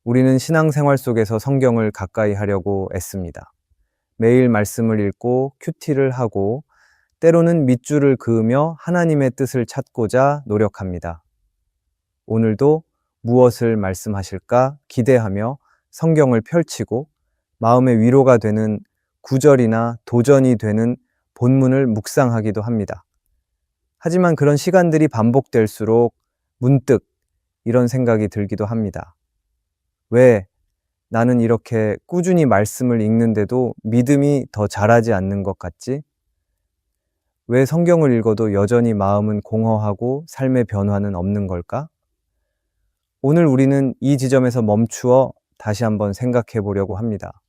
우리는 신앙생활 속에서 성경을 가까이 하려고 애씁니다. 매일 말씀을 읽고 큐티를 하고 때로는 밑줄을 그으며 하나님의 뜻을 찾고자 노력합니다. 오늘도 무엇을 말씀하실까 기대하며 성경을 펼치고 마음의 위로가 되는 구절이나 도전이 되는 본문을 묵상하기도 합니다. 하지만 그런 시간들이 반복될수록 문득 이런 생각이 들기도 합니다. 왜 나는 이렇게 꾸준히 말씀을 읽는데도 믿음이 더 자라지 않는 것 같지? 왜 성경을 읽어도 여전히 마음은 공허하고 삶의 변화는 없는 걸까? 오늘 우리는 이 지점에서 멈추어 다시 한번 생각해 보려고 합니다.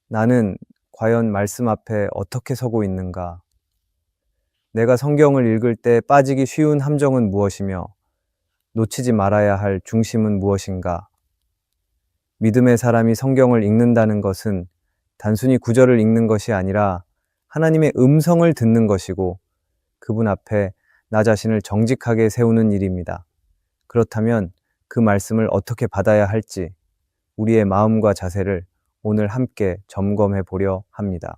나는 과연 말씀 앞에 어떻게 서고 있는가? 내가 성경을 읽을 때 빠지기 쉬운 함정은 무엇이며 놓치지 말아야 할 중심은 무엇인가? 믿음의 사람이 성경을 읽는다는 것은 단순히 구절을 읽는 것이 아니라 하나님의 음성을 듣는 것이고 그분 앞에 나 자신을 정직하게 세우는 일입니다. 그렇다면 그 말씀을 어떻게 받아야 할지 우리의 마음과 자세를 오늘 함께 점검해 보려 합니다.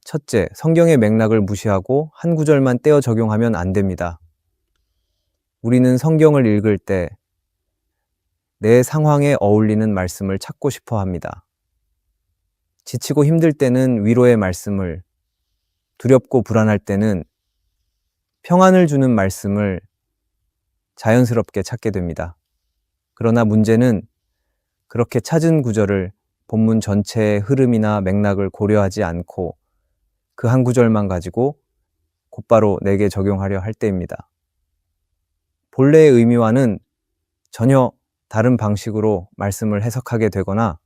첫째, 성경의 맥락을 무시하고 한 구절만 떼어 적용하면 안 됩니다. 우리는 성경을 읽을 때 내 상황에 어울리는 말씀을 찾고 싶어 합니다. 지치고 힘들 때는 위로의 말씀을, 두렵고 불안할 때는 평안을 주는 말씀을 자연스럽게 찾게 됩니다. 그러나 문제는 그렇게 찾은 구절을 본문 전체의 흐름이나 맥락을 고려하지 않고 그 한 구절만 가지고 곧바로 내게 적용하려 할 때입니다. 본래의 의미와는 전혀 다른 방식으로 말씀을 해석하게 되거나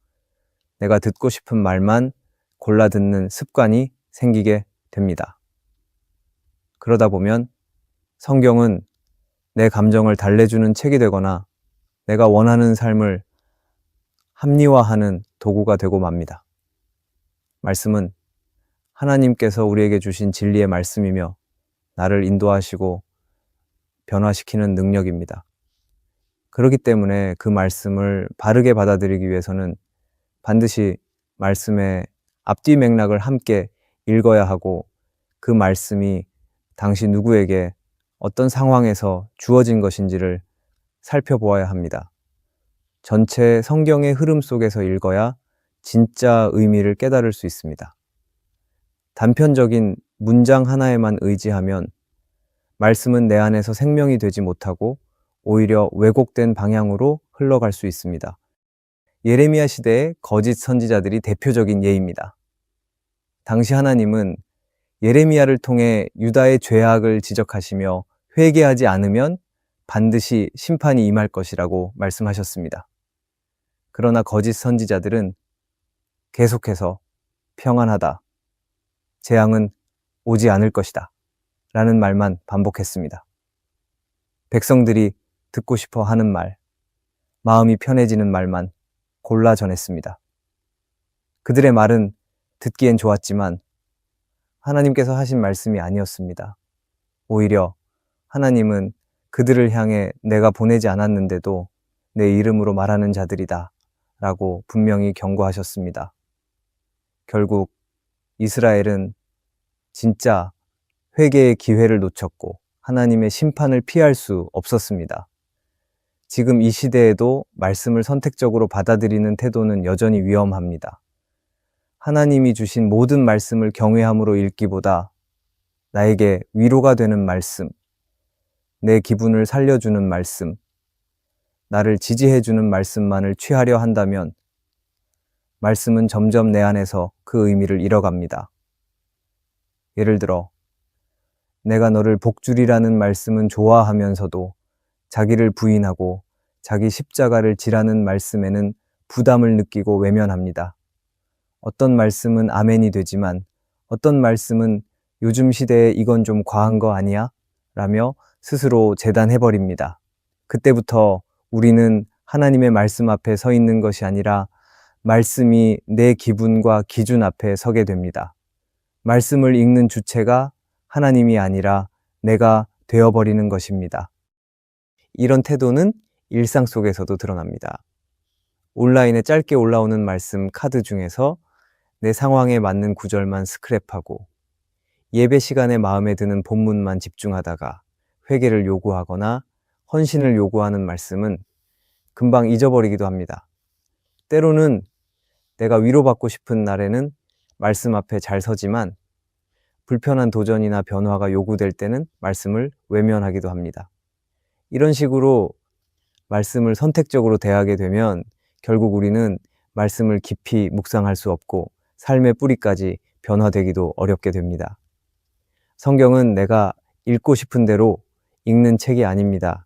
내가 듣고 싶은 말만 골라 듣는 습관이 생기게 됩니다. 그러다 보면 성경은 내 감정을 달래주는 책이 되거나 내가 원하는 삶을 합리화하는 도구가 되고 맙니다. 말씀은 하나님께서 우리에게 주신 진리의 말씀이며 나를 인도하시고 변화시키는 능력입니다. 그렇기 때문에 그 말씀을 바르게 받아들이기 위해서는 반드시 말씀의 앞뒤 맥락을 함께 읽어야 하고 그 말씀이 당시 누구에게 어떤 상황에서 주어진 것인지를 살펴보아야 합니다. 전체 성경의 흐름 속에서 읽어야 진짜 의미를 깨달을 수 있습니다. 단편적인 문장 하나에만 의지하면 말씀은 내 안에서 생명이 되지 못하고 오히려 왜곡된 방향으로 흘러갈 수 있습니다. 예레미야 시대의 거짓 선지자들이 대표적인 예입니다. 당시 하나님은 예레미야를 통해 유다의 죄악을 지적하시며 회개하지 않으면 반드시 심판이 임할 것이라고 말씀하셨습니다. 그러나 거짓 선지자들은 계속해서 평안하다, 재앙은 오지 않을 것이다 라는 말만 반복했습니다. 백성들이 듣고 싶어 하는 말, 마음이 편해지는 말만 골라 전했습니다. 그들의 말은 듣기엔 좋았지만 하나님께서 하신 말씀이 아니었습니다. 오히려 하나님은 그들을 향해 내가 보내지 않았는데도 내 이름으로 말하는 자들이다 라고 분명히 경고하셨습니다. 결국 이스라엘은 진짜 회개의 기회를 놓쳤고 하나님의 심판을 피할 수 없었습니다. 지금 이 시대에도 말씀을 선택적으로 받아들이는 태도는 여전히 위험합니다. 하나님이 주신 모든 말씀을 경외함으로 읽기보다 나에게 위로가 되는 말씀, 내 기분을 살려주는 말씀, 나를 지지해주는 말씀만을 취하려 한다면 말씀은 점점 내 안에서 그 의미를 잃어갑니다. 예를 들어 내가 너를 복주리라는 말씀은 좋아하면서도 자기를 부인하고 자기 십자가를 지라는 말씀에는 부담을 느끼고 외면합니다. 어떤 말씀은 아멘이 되지만 어떤 말씀은 요즘 시대에 이건 좀 과한 거 아니야? 라며 스스로 재단해버립니다. 그때부터 우리는 하나님의 말씀 앞에 서 있는 것이 아니라 말씀이 내 기분과 기준 앞에 서게 됩니다. 말씀을 읽는 주체가 하나님이 아니라 내가 되어버리는 것입니다. 이런 태도는 일상 속에서도 드러납니다. 온라인에 짧게 올라오는 말씀 카드 중에서 내 상황에 맞는 구절만 스크랩하고 예배 시간에 마음에 드는 본문만 집중하다가 회개를 요구하거나 헌신을 요구하는 말씀은 금방 잊어버리기도 합니다. 때로는 내가 위로받고 싶은 날에는 말씀 앞에 잘 서지만 불편한 도전이나 변화가 요구될 때는 말씀을 외면하기도 합니다. 이런 식으로 말씀을 선택적으로 대하게 되면 결국 우리는 말씀을 깊이 묵상할 수 없고 삶의 뿌리까지 변화되기도 어렵게 됩니다. 성경은 내가 읽고 싶은 대로 읽는 책이 아닙니다.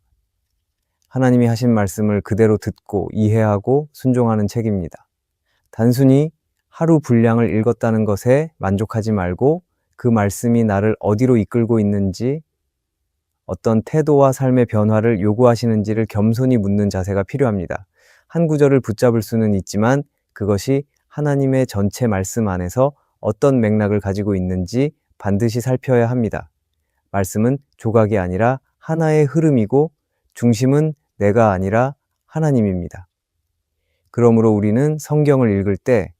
하나님이 하신 말씀을 그대로 듣고 이해하고 순종하는 책입니다. 단순히 하루 분량을 읽었다는 것에 만족하지 말고 그 말씀이 나를 어디로 이끌고 있는지, 어떤 태도와 삶의 변화를 요구하시는지를 겸손히 묻는 자세가 필요합니다. 한 구절을 붙잡을 수는 있지만 그것이 하나님의 전체 말씀 안에서 어떤 맥락을 가지고 있는지 반드시 살펴야 합니다. 말씀은 조각이 아니라 하나의 흐름이고 중심은 내가 아니라 하나님입니다. 그러므로 우리는 성경을 읽을 때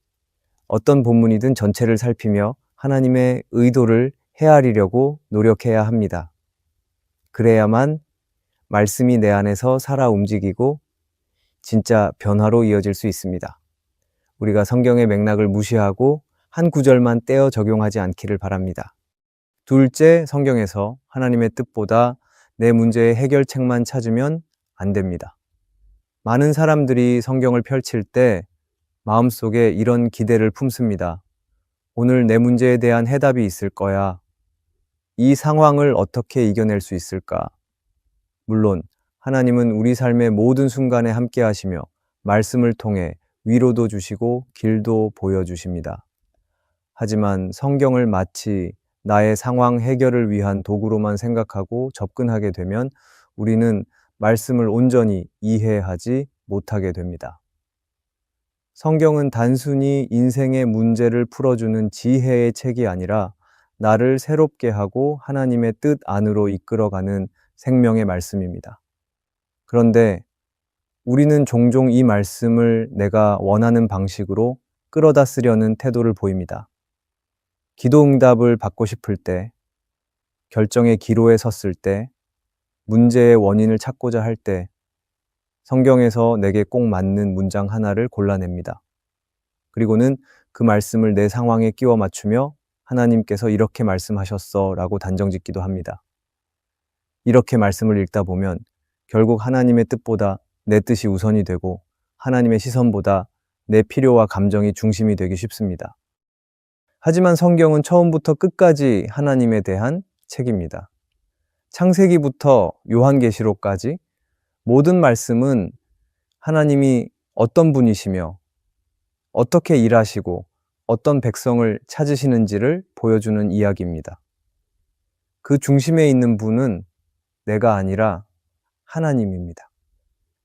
어떤 본문이든 전체를 살피며 하나님의 의도를 헤아리려고 노력해야 합니다. 그래야만 말씀이 내 안에서 살아 움직이고 진짜 변화로 이어질 수 있습니다. 우리가 성경의 맥락을 무시하고 한 구절만 떼어 적용하지 않기를 바랍니다. 둘째, 성경에서 하나님의 뜻보다 내 문제의 해결책만 찾으면 안 됩니다. 많은 사람들이 성경을 펼칠 때 마음속에 이런 기대를 품습니다. 오늘 내 문제에 대한 해답이 있을 거야. 이 상황을 어떻게 이겨낼 수 있을까? 물론 하나님은 우리 삶의 모든 순간에 함께 하시며 말씀을 통해 위로도 주시고 길도 보여주십니다. 하지만 성경을 마치 나의 상황 해결을 위한 도구로만 생각하고 접근하게 되면 우리는 말씀을 온전히 이해하지 못하게 됩니다. 성경은 단순히 인생의 문제를 풀어주는 지혜의 책이 아니라 나를 새롭게 하고 하나님의 뜻 안으로 이끌어가는 생명의 말씀입니다. 그런데 우리는 종종 이 말씀을 내가 원하는 방식으로 끌어다 쓰려는 태도를 보입니다. 기도 응답을 받고 싶을 때, 결정의 기로에 섰을 때, 문제의 원인을 찾고자 할 때, 성경에서 내게 꼭 맞는 문장 하나를 골라냅니다. 그리고는 그 말씀을 내 상황에 끼워 맞추며 하나님께서 이렇게 말씀하셨어 라고 단정짓기도 합니다. 이렇게 말씀을 읽다 보면 결국 하나님의 뜻보다 내 뜻이 우선이 되고 하나님의 시선보다 내 필요와 감정이 중심이 되기 쉽습니다. 하지만 성경은 처음부터 끝까지 하나님에 대한 책입니다. 창세기부터 요한계시록까지 모든 말씀은 하나님이 어떤 분이시며 어떻게 일하시고 어떤 백성을 찾으시는지를 보여주는 이야기입니다. 그 중심에 있는 분은 내가 아니라 하나님입니다.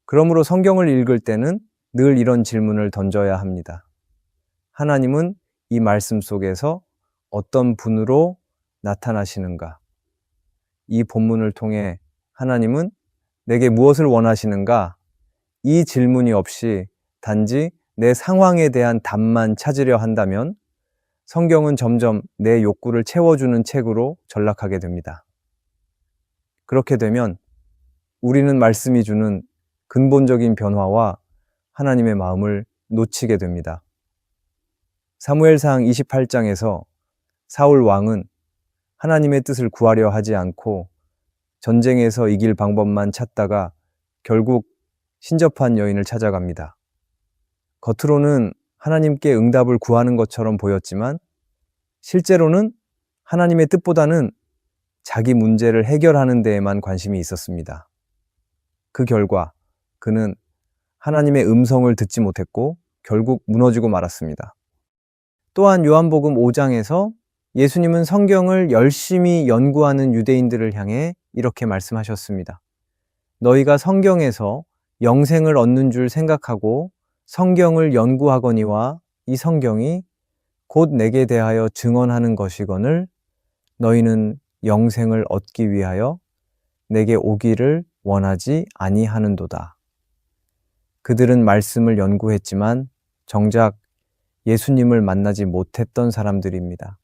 그러므로 성경을 읽을 때는 늘 이런 질문을 던져야 합니다. 하나님은 이 말씀 속에서 어떤 분으로 나타나시는가? 이 본문을 통해 하나님은 내게 무엇을 원하시는가? 이 질문이 없이 단지 내 상황에 대한 답만 찾으려 한다면 성경은 점점 내 욕구를 채워주는 책으로 전락하게 됩니다. 그렇게 되면 우리는 말씀이 주는 근본적인 변화와 하나님의 마음을 놓치게 됩니다. 사무엘상 28장에서 사울 왕은 하나님의 뜻을 구하려 하지 않고 전쟁에서 이길 방법만 찾다가 결국 신접한 여인을 찾아갑니다. 겉으로는 하나님께 응답을 구하는 것처럼 보였지만 실제로는 하나님의 뜻보다는 자기 문제를 해결하는 데에만 관심이 있었습니다. 그 결과 그는 하나님의 음성을 듣지 못했고 결국 무너지고 말았습니다. 또한 요한복음 5장에서 예수님은 성경을 열심히 연구하는 유대인들을 향해 이렇게 말씀하셨습니다. 너희가 성경에서 영생을 얻는 줄 생각하고 성경을 연구하거니와 이 성경이 곧 내게 대하여 증언하는 것이거늘 너희는 영생을 얻기 위하여 내게 오기를 원하지 아니하는도다. 그들은 말씀을 연구했지만 정작 예수님을 만나지 못했던 사람들입니다.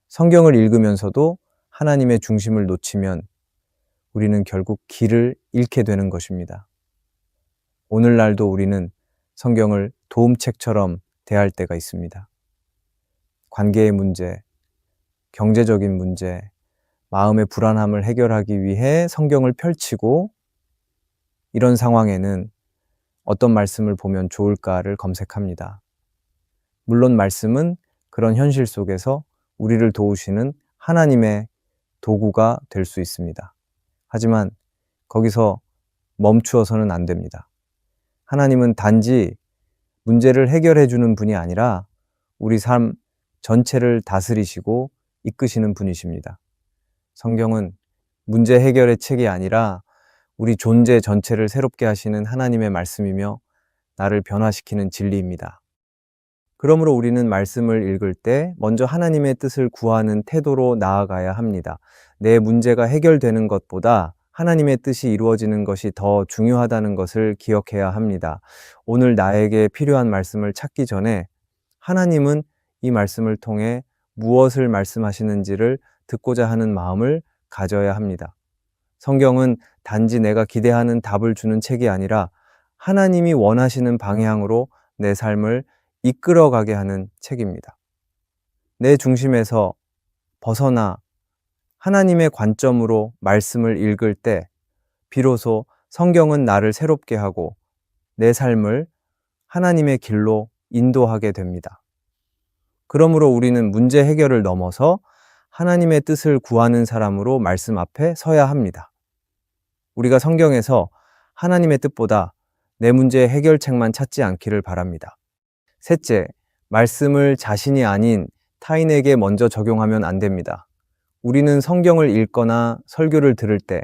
성경을 읽으면서도 하나님의 중심을 놓치면 우리는 결국 길을 잃게 되는 것입니다. 오늘날도 우리는 성경을 도움책처럼 대할 때가 있습니다. 관계의 문제, 경제적인 문제, 마음의 불안함을 해결하기 위해 성경을 펼치고 이런 상황에는 어떤 말씀을 보면 좋을까를 검색합니다. 물론 말씀은 그런 현실 속에서 우리를 도우시는 하나님의 도구가 될 수 있습니다. 하지만 거기서 멈추어서는 안 됩니다. 하나님은 단지 문제를 해결해 주는 분이 아니라 우리 삶 전체를 다스리시고 이끄시는 분이십니다. 성경은 문제 해결의 책이 아니라 우리 존재 전체를 새롭게 하시는 하나님의 말씀이며 나를 변화시키는 진리입니다. 그러므로 우리는 말씀을 읽을 때 먼저 하나님의 뜻을 구하는 태도로 나아가야 합니다. 내 문제가 해결되는 것보다 하나님의 뜻이 이루어지는 것이 더 중요하다는 것을 기억해야 합니다. 오늘 나에게 필요한 말씀을 찾기 전에 하나님은 이 말씀을 통해 무엇을 말씀하시는지를 듣고자 하는 마음을 가져야 합니다. 성경은 단지 내가 기대하는 답을 주는 책이 아니라 하나님이 원하시는 방향으로 내 삶을 이끌어가게 하는 책입니다. 내 중심에서 벗어나 하나님의 관점으로 말씀을 읽을 때 비로소 성경은 나를 새롭게 하고 내 삶을 하나님의 길로 인도하게 됩니다. 그러므로 우리는 문제 해결을 넘어서 하나님의 뜻을 구하는 사람으로 말씀 앞에 서야 합니다. 우리가 성경에서 하나님의 뜻보다 내 문제의 해결책만 찾지 않기를 바랍니다. 셋째, 말씀을 자신이 아닌 타인에게 먼저 적용하면 안 됩니다. 우리는 성경을 읽거나 설교를 들을 때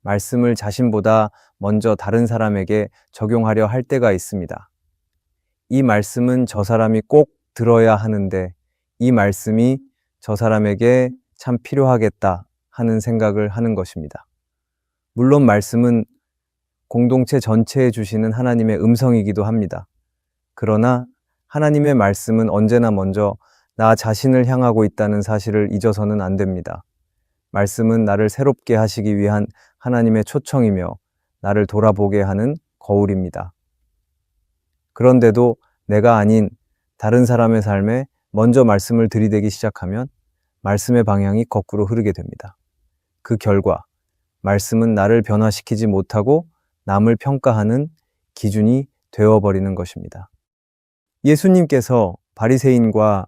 말씀을 자신보다 먼저 다른 사람에게 적용하려 할 때가 있습니다. 이 말씀은 저 사람이 꼭 들어야 하는데 이 말씀이 저 사람에게 참 필요하겠다 하는 생각을 하는 것입니다. 물론 말씀은 공동체 전체에 주시는 하나님의 음성이기도 합니다. 그러나 하나님의 말씀은 언제나 먼저 나 자신을 향하고 있다는 사실을 잊어서는 안 됩니다. 말씀은 나를 새롭게 하시기 위한 하나님의 초청이며 나를 돌아보게 하는 거울입니다. 그런데도 내가 아닌 다른 사람의 삶에 먼저 말씀을 들이대기 시작하면 말씀의 방향이 거꾸로 흐르게 됩니다. 그 결과 말씀은 나를 변화시키지 못하고 남을 평가하는 기준이 되어버리는 것입니다. 예수님께서 바리새인과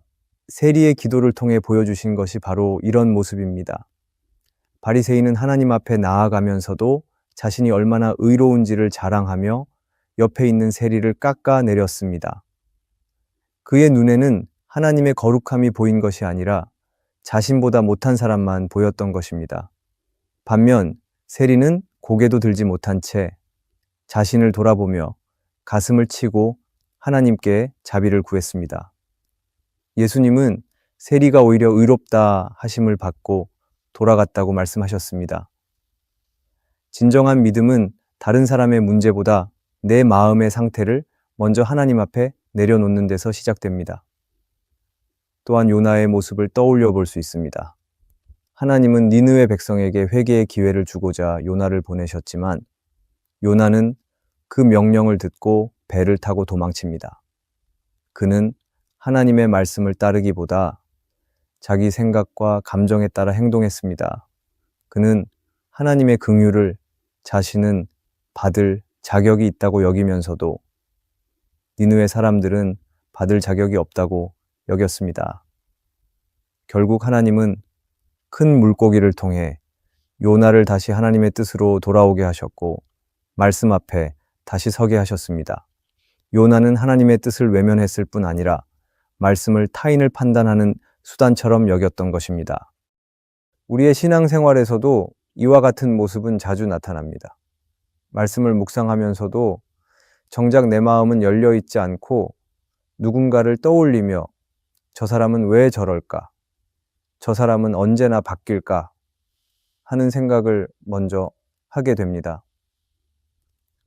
세리의 기도를 통해 보여주신 것이 바로 이런 모습입니다. 바리새인은 하나님 앞에 나아가면서도 자신이 얼마나 의로운지를 자랑하며 옆에 있는 세리를 깎아내렸습니다. 그의 눈에는 하나님의 거룩함이 보인 것이 아니라 자신보다 못한 사람만 보였던 것입니다. 반면 세리는 고개도 들지 못한 채 자신을 돌아보며 가슴을 치고 하나님께 자비를 구했습니다. 예수님은 세리가 오히려 의롭다 하심을 받고 돌아갔다고 말씀하셨습니다. 진정한 믿음은 다른 사람의 문제보다 내 마음의 상태를 먼저 하나님 앞에 내려놓는 데서 시작됩니다. 또한 요나의 모습을 떠올려 볼 수 있습니다. 하나님은 니느웨 백성에게 회개의 기회를 주고자 요나를 보내셨지만 요나는 그 명령을 듣고 배를 타고 도망칩니다. 그는 하나님의 말씀을 따르기보다 자기 생각과 감정에 따라 행동했습니다. 그는 하나님의 긍휼을 자신은 받을 자격이 있다고 여기면서도 니느웨 사람들은 받을 자격이 없다고 여겼습니다. 결국 하나님은 큰 물고기를 통해 요나를 다시 하나님의 뜻으로 돌아오게 하셨고 말씀 앞에 다시 서게 하셨습니다. 요나는 하나님의 뜻을 외면했을 뿐 아니라 말씀을 타인을 판단하는 수단처럼 여겼던 것입니다. 우리의 신앙생활에서도 이와 같은 모습은 자주 나타납니다. 말씀을 묵상하면서도 정작 내 마음은 열려 있지 않고 누군가를 떠올리며 저 사람은 왜 저럴까? 저 사람은 언제나 바뀔까? 하는 생각을 먼저 하게 됩니다.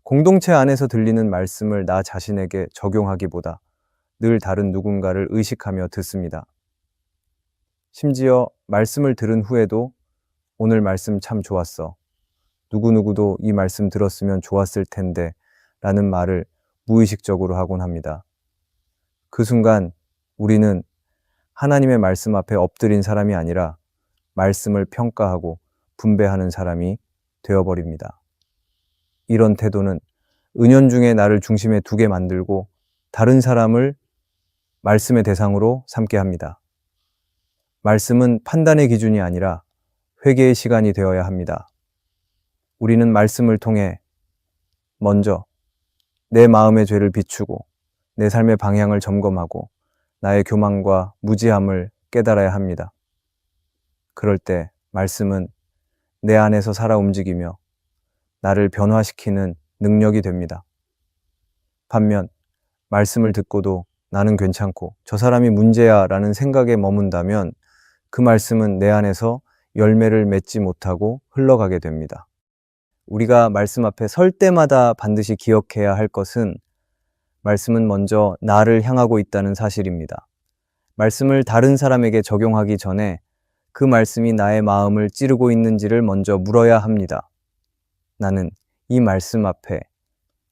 공동체 안에서 들리는 말씀을 나 자신에게 적용하기보다 늘 다른 누군가를 의식하며 듣습니다. 심지어 말씀을 들은 후에도 오늘 말씀 참 좋았어. 누구누구도 이 말씀 들었으면 좋았을 텐데 라는 말을 무의식적으로 하곤 합니다. 그 순간 우리는 하나님의 말씀 앞에 엎드린 사람이 아니라 말씀을 평가하고 분배하는 사람이 되어버립니다. 이런 태도는 은연중에 나를 중심에 두게 만들고 다른 사람을 말씀의 대상으로 삼게 합니다. 말씀은 판단의 기준이 아니라 회개의 시간이 되어야 합니다. 우리는 말씀을 통해 먼저 내 마음의 죄를 비추고 내 삶의 방향을 점검하고 나의 교만과 무지함을 깨달아야 합니다. 그럴 때 말씀은 내 안에서 살아 움직이며 나를 변화시키는 능력이 됩니다. 반면 말씀을 듣고도 나는 괜찮고 저 사람이 문제야 라는 생각에 머문다면 그 말씀은 내 안에서 열매를 맺지 못하고 흘러가게 됩니다. 우리가 말씀 앞에 설 때마다 반드시 기억해야 할 것은 말씀은 먼저 나를 향하고 있다는 사실입니다. 말씀을 다른 사람에게 적용하기 전에 그 말씀이 나의 마음을 찌르고 있는지를 먼저 물어야 합니다. 나는 이 말씀 앞에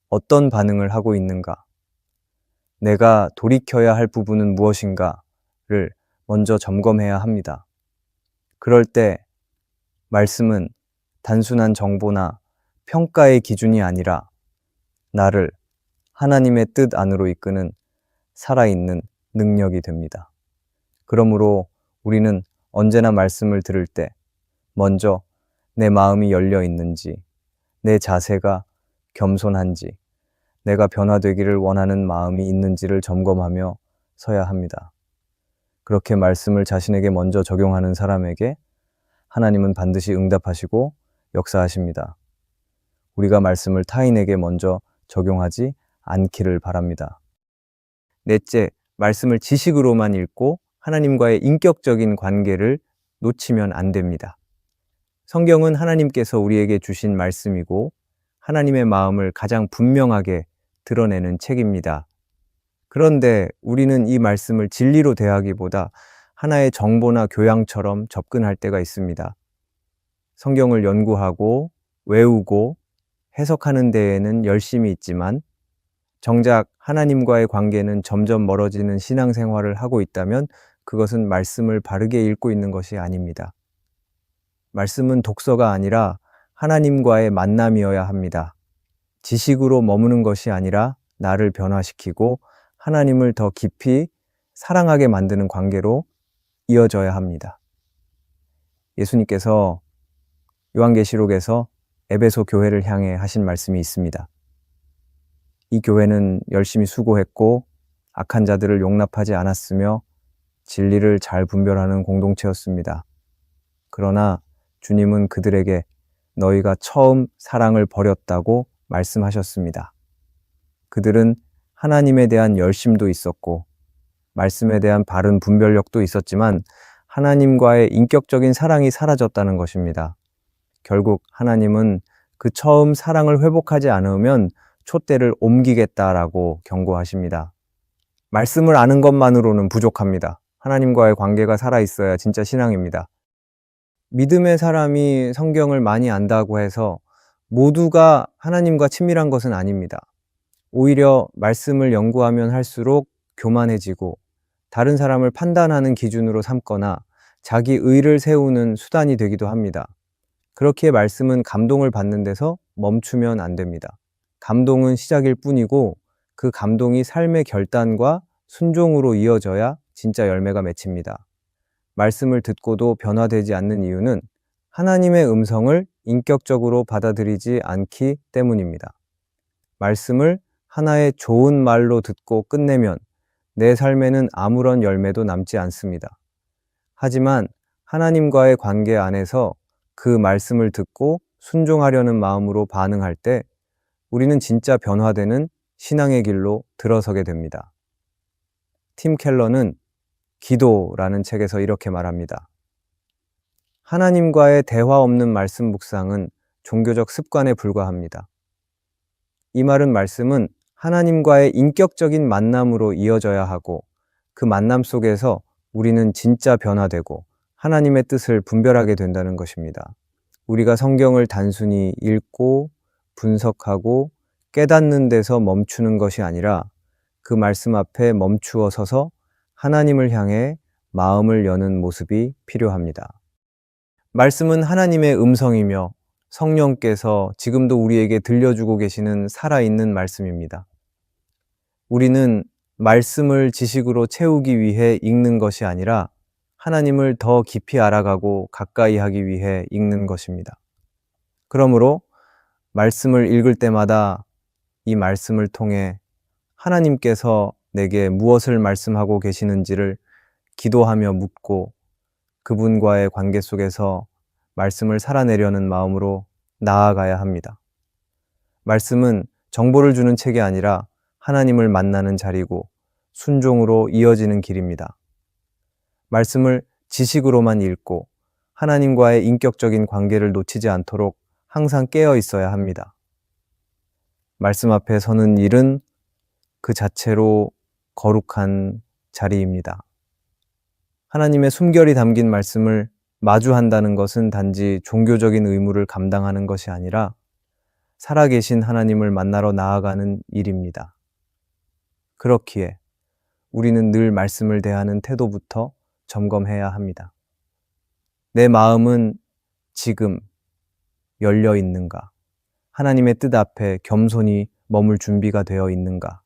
어떤 반응을 하고 있는가? 내가 돌이켜야 할 부분은 무엇인가를 먼저 점검해야 합니다. 그럴 때 말씀은 단순한 정보나 평가의 기준이 아니라 나를 하나님의 뜻 안으로 이끄는 살아있는 능력이 됩니다. 그러므로 우리는 언제나 말씀을 들을 때 먼저 내 마음이 열려 있는지, 내 자세가 겸손한지, 내가 변화되기를 원하는 마음이 있는지를 점검하며 서야 합니다. 그렇게 말씀을 자신에게 먼저 적용하는 사람에게 하나님은 반드시 응답하시고 역사하십니다. 우리가 말씀을 타인에게 먼저 적용하지 않기를 바랍니다. 넷째, 말씀을 지식으로만 읽고 하나님과의 인격적인 관계를 놓치면 안 됩니다. 성경은 하나님께서 우리에게 주신 말씀이고 하나님의 마음을 가장 분명하게 드러내는 책입니다. 그런데 우리는 이 말씀을 진리로 대하기보다 하나의 정보나 교양처럼 접근할 때가 있습니다. 성경을 연구하고 외우고 해석하는 데에는 열심이 있지만 정작 하나님과의 관계는 점점 멀어지는 신앙생활을 하고 있다면 그것은 말씀을 바르게 읽고 있는 것이 아닙니다. 말씀은 독서가 아니라 하나님과의 만남이어야 합니다. 지식으로 머무는 것이 아니라 나를 변화시키고 하나님을 더 깊이 사랑하게 만드는 관계로 이어져야 합니다. 예수님께서 요한계시록에서 에베소 교회를 향해 하신 말씀이 있습니다. 이 교회는 열심히 수고했고 악한 자들을 용납하지 않았으며 진리를 잘 분별하는 공동체였습니다. 그러나 주님은 그들에게 너희가 처음 사랑을 버렸다고 말씀하셨습니다. 그들은 하나님에 대한 열심도 있었고 말씀에 대한 바른 분별력도 있었지만 하나님과의 인격적인 사랑이 사라졌다는 것입니다. 결국 하나님은 그 처음 사랑을 회복하지 않으면 촛대를 옮기겠다라고 경고하십니다. 말씀을 아는 것만으로는 부족합니다. 하나님과의 관계가 살아있어야 진짜 신앙입니다. 믿음의 사람이 성경을 많이 안다고 해서 모두가 하나님과 친밀한 것은 아닙니다. 오히려 말씀을 연구하면 할수록 교만해지고 다른 사람을 판단하는 기준으로 삼거나 자기 의를 세우는 수단이 되기도 합니다. 그렇기에 말씀은 감동을 받는 데서 멈추면 안 됩니다. 감동은 시작일 뿐이고 그 감동이 삶의 결단과 순종으로 이어져야 진짜 열매가 맺힙니다. 말씀을 듣고도 변화되지 않는 이유는 하나님의 음성을 인격적으로 받아들이지 않기 때문입니다. 말씀을 하나의 좋은 말로 듣고 끝내면 내 삶에는 아무런 열매도 남지 않습니다. 하지만 하나님과의 관계 안에서 그 말씀을 듣고 순종하려는 마음으로 반응할 때 우리는 진짜 변화되는 신앙의 길로 들어서게 됩니다. 팀 켈러는 기도라는 책에서 이렇게 말합니다. 하나님과의 대화 없는 말씀 묵상은 종교적 습관에 불과합니다. 이 말씀은 하나님과의 인격적인 만남으로 이어져야 하고 그 만남 속에서 우리는 진짜 변화되고 하나님의 뜻을 분별하게 된다는 것입니다. 우리가 성경을 단순히 읽고 분석하고 깨닫는 데서 멈추는 것이 아니라 그 말씀 앞에 멈추어 서서 하나님을 향해 마음을 여는 모습이 필요합니다. 말씀은 하나님의 음성이며 성령께서 지금도 우리에게 들려주고 계시는 살아있는 말씀입니다. 우리는 말씀을 지식으로 채우기 위해 읽는 것이 아니라 하나님을 더 깊이 알아가고 가까이 하기 위해 읽는 것입니다. 그러므로 말씀을 읽을 때마다 이 말씀을 통해 하나님께서 내게 무엇을 말씀하고 계시는지를 기도하며 묻고 그분과의 관계 속에서 말씀을 살아내려는 마음으로 나아가야 합니다. 말씀은 정보를 주는 책이 아니라 하나님을 만나는 자리고 순종으로 이어지는 길입니다. 말씀을 지식으로만 읽고 하나님과의 인격적인 관계를 놓치지 않도록 항상 깨어 있어야 합니다. 말씀 앞에 서는 일은 그 자체로 거룩한 자리입니다. 하나님의 숨결이 담긴 말씀을 마주한다는 것은 단지 종교적인 의무를 감당하는 것이 아니라 살아계신 하나님을 만나러 나아가는 일입니다. 그렇기에 우리는 늘 말씀을 대하는 태도부터 점검해야 합니다. 내 마음은 지금 열려 있는가? 하나님의 뜻 앞에 겸손히 머물 준비가 되어 있는가?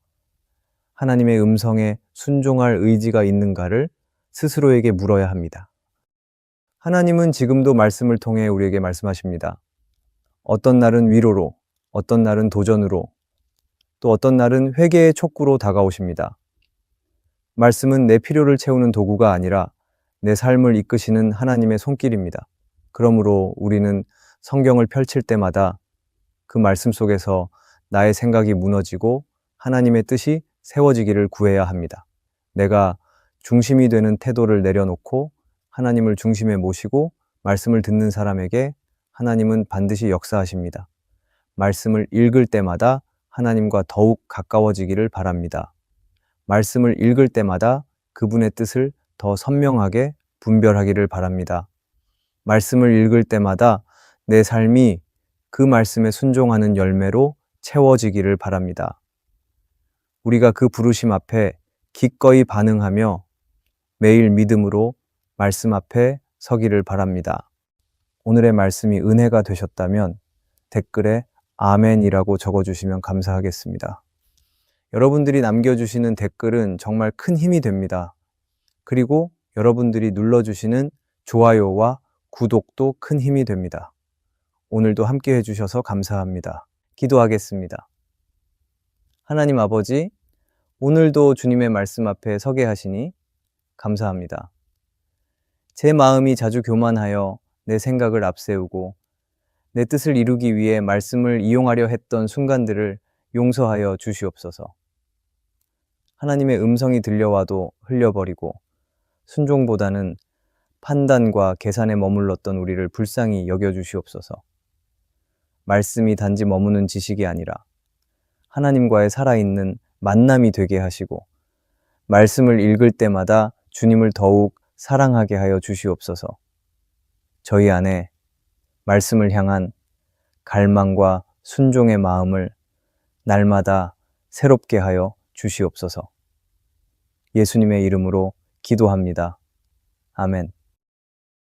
하나님의 음성에 순종할 의지가 있는가를 스스로에게 물어야 합니다. 하나님은 지금도 말씀을 통해 우리에게 말씀하십니다. 어떤 날은 위로로, 어떤 날은 도전으로, 또 어떤 날은 회개의 촉구로 다가오십니다. 말씀은 내 필요를 채우는 도구가 아니라 내 삶을 이끄시는 하나님의 손길입니다. 그러므로 우리는 성경을 펼칠 때마다 그 말씀 속에서 나의 생각이 무너지고 하나님의 뜻이 세워지기를 구해야 합니다. 내가 중심이 되는 태도를 내려놓고 하나님을 중심에 모시고 말씀을 듣는 사람에게 하나님은 반드시 역사하십니다. 말씀을 읽을 때마다 하나님과 더욱 가까워지기를 바랍니다. 말씀을 읽을 때마다 그분의 뜻을 더 선명하게 분별하기를 바랍니다. 말씀을 읽을 때마다 내 삶이 그 말씀에 순종하는 열매로 채워지기를 바랍니다. 우리가 그 부르심 앞에 기꺼이 반응하며 매일 믿음으로 말씀 앞에 서기를 바랍니다. 오늘의 말씀이 은혜가 되셨다면 댓글에 아멘이라고 적어주시면 감사하겠습니다. 여러분들이 남겨주시는 댓글은 정말 큰 힘이 됩니다. 그리고 여러분들이 눌러주시는 좋아요와 구독도 큰 힘이 됩니다. 오늘도 함께 해주셔서 감사합니다. 기도하겠습니다. 하나님 아버지, 오늘도 주님의 말씀 앞에 서게 하시니 감사합니다. 제 마음이 자주 교만하여 내 생각을 앞세우고 내 뜻을 이루기 위해 말씀을 이용하려 했던 순간들을 용서하여 주시옵소서. 하나님의 음성이 들려와도 흘려버리고 순종보다는 판단과 계산에 머물렀던 우리를 불쌍히 여겨주시옵소서. 말씀이 단지 머무는 지식이 아니라 하나님과의 살아있는 만남이 되게 하시고 말씀을 읽을 때마다 주님을 더욱 사랑하게 하여 주시옵소서. 저희 안에 말씀을 향한 갈망과 순종의 마음을 날마다 새롭게 하여 주시옵소서. 예수님의 이름으로 기도합니다. 아멘.